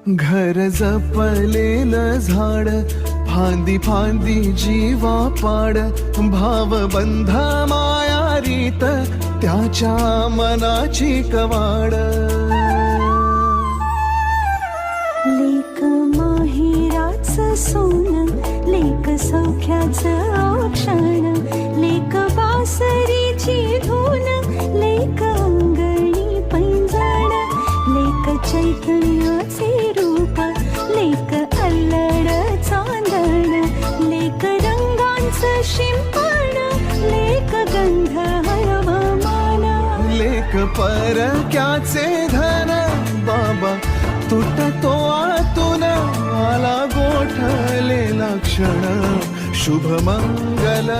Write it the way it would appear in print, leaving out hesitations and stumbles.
घर जपलेलं झाड, फांदी फांदी जीवा पाड, भावबंध माया रीत त्याच्या मनाची कवाड. लेक माहेराचं सोनं, लेक सौख्याचं औक्षण, लेक बासरीची धून, लेक अंगणी पैंजण, लेक चैतन्याचे रूप, लेक अल्लड चांदण, लेक रंगांचं शिंपण, लेक गंध हळवमान, लेक परक्याचे धन, बाबा तुटतो आतून, आला गोठलेला क्षण, शुभ मंगल.